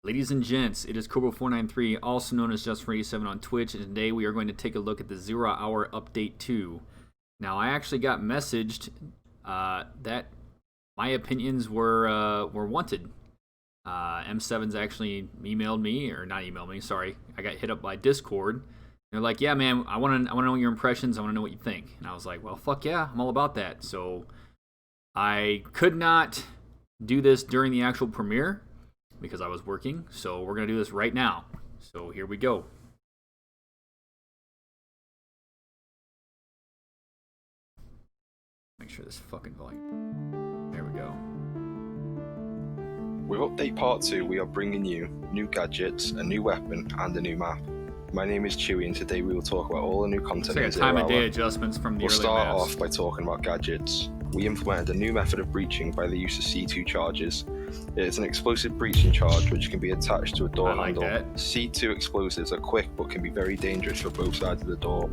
Ladies and gents, it is Kobo493, also known as Just487 on Twitch, and today we are going to take a look at the 0 Hour Update 2. Now, I actually got messaged that my opinions were wanted. M7's actually emailed me, or not emailed me, sorry. I got hit up by Discord. They're like, yeah, man, I want to know your impressions. I want to know what you think. And I was like, well, fuck yeah, I'm all about that. So I could not do this during the actual premiere because I was working, so we're going to do this right now. So here we go. Make sure this fucking volume. There we go. With Update Part 2, we are bringing you new gadgets, a new weapon, and a new map. My name is Chewy, and today we will talk about all the new content in It's like Zero time of day Hour. adjustments from the We'll early start maps. off by talking about gadgets. We implemented a new method of breaching by the use of C2 charges. It is an explosive breaching charge which can be attached to a door I like handle. that. C2 explosives are quick but can be very dangerous for both sides of the door.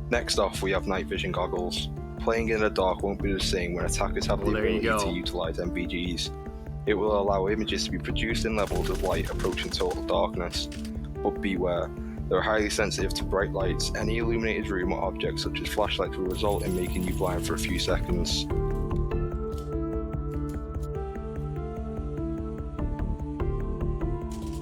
Next off, we have night vision goggles. Playing in the dark won't be the same when attackers have the Well, there you ability go. to utilize MVGs. It will allow images to be produced in levels of light approaching total darkness. But beware, they are highly sensitive to bright lights. Any illuminated room or object such as flashlights will result in making you blind for a few seconds.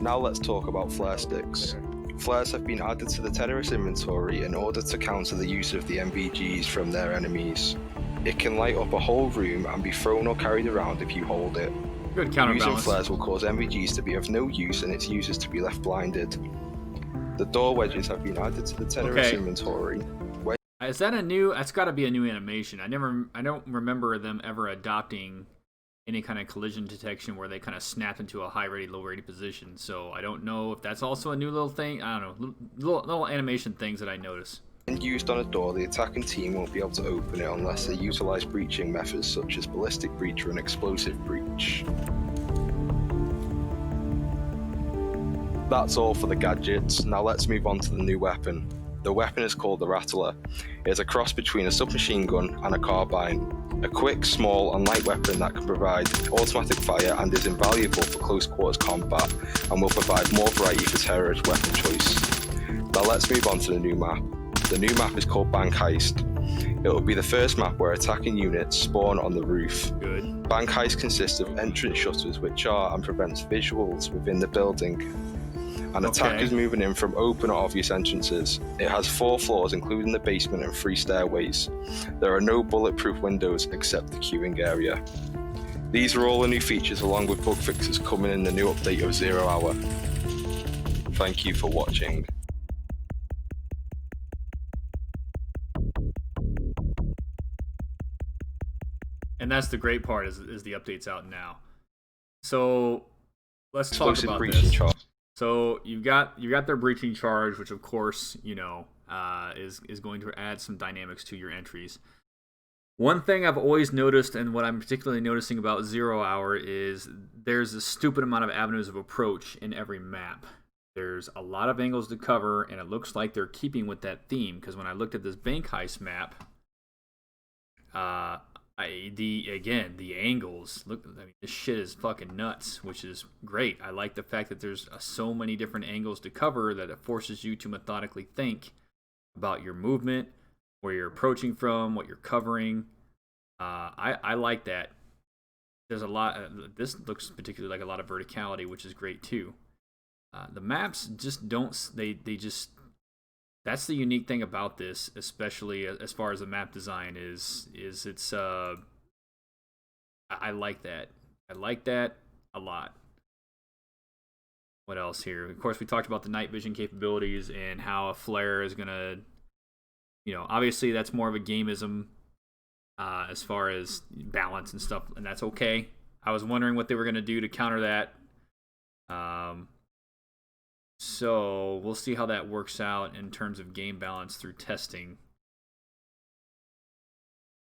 Now let's talk about flare sticks. Flares have been added to the terrorist inventory in order to counter the use of the MVGs from their enemies. It can light up a whole room and be thrown or carried around if you hold it. Good Using counterbalance. flares will cause MVGs to be of no use and its users to be left blinded. The door wedges have been added to the terrorist Okay. inventory. Is that a new? That's got to be a new animation. I don't remember them ever adopting any kind of collision detection where they kind of snap into a high ready, low ready position. So I don't know if that's also a new little thing. I don't know, little animation things that I notice. When used on a door, the attacking team won't be able to open it unless they utilize breaching methods such as ballistic breach or an explosive breach. That's all for the gadgets. Now let's move on to the new weapon. The weapon is called the Rattler. It is a cross between a submachine gun and a carbine. A quick, small and light weapon that can provide automatic fire and is invaluable for close quarters combat and will provide more variety for terrorist weapon choice. Now let's move on to the new map. The new map is called Bank Heist. It will be the first map where attacking units spawn on the roof. Good. Bank Heist consists of entrance shutters which are and prevents visuals within the building, and attackers moving in from open or obvious entrances. It has 4 floors including the basement and 3 stairways. There are no bulletproof windows except the queuing area. These are all the new features along with bug fixes coming in the new update of 0 Hour. Thank you for watching. And that's the great part is the update's out now. So let's talk Explosive about breaching this. charge. So you got their breaching charge, which of course is going to add some dynamics to your entries. One thing I've always noticed, and what I'm particularly noticing about 0 Hour, is there's a stupid amount of avenues of approach in every map. There's a lot of angles to cover, and it looks like they're keeping with that theme. Because when I looked at this bank heist map, the angles look. I mean, this shit is fucking nuts, which is great. I like the fact that there's so many different angles to cover that it forces you to methodically think about your movement, where you're approaching from, what you're covering. I like that. There's a lot. This looks particularly like a lot of verticality, which is great too. The maps just don't. They just. That's the unique thing about this, especially as far as the map design is it's. I like that. I like that a lot. What else here? Of course, we talked about the night vision capabilities and how a flare is gonna. Obviously that's more of a gameism as far as balance and stuff, and that's okay. I was wondering what they were gonna do to counter that. So we'll see how that works out in terms of game balance through testing.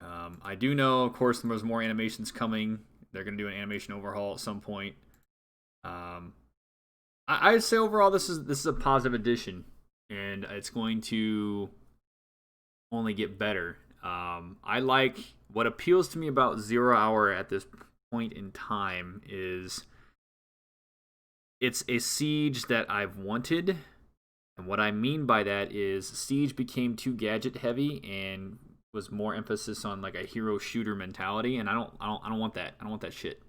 I do know, of course, there's more animations coming. They're going to do an animation overhaul at some point. I'd say overall this is a positive addition, and it's going to only get better. I like what appeals to me about 0 Hour at this point in time is it's a siege that I've wanted. And what I mean by that is Siege became too gadget heavy and was more emphasis on like a hero shooter mentality, and I don't want that. I don't want that shit.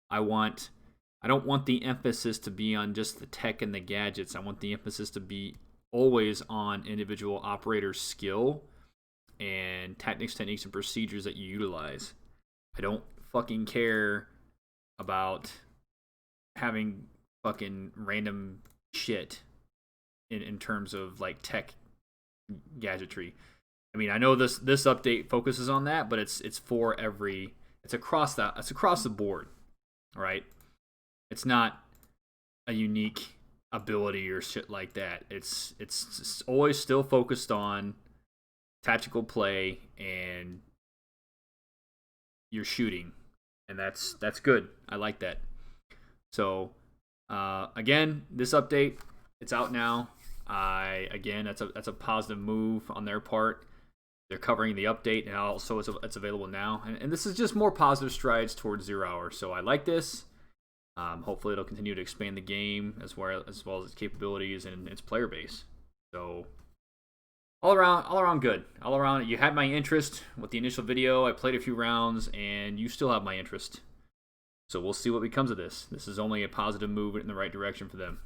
I don't want the emphasis to be on just the tech and the gadgets. I want the emphasis to be always on individual operator skill and tactics, techniques, and procedures that you utilize. I don't fucking care about having fucking random shit in terms of like tech gadgetry. I mean, I know this update focuses on that, but it's for every, it's across the board, right? It's not a unique ability or shit like that. It's always still focused on tactical play and your shooting, and that's good. I like that. So again, this update, it's out now. That's a positive move on their part. They're covering the update, and also it's available now. And this is just more positive strides towards 0 Hour. So I like this. Hopefully, it'll continue to expand the game as well as its capabilities and its player base. So all around good. All around, you had my interest with the initial video. I played a few rounds, and you still have my interest. So we'll see what becomes of this. This is only a positive move in the right direction for them.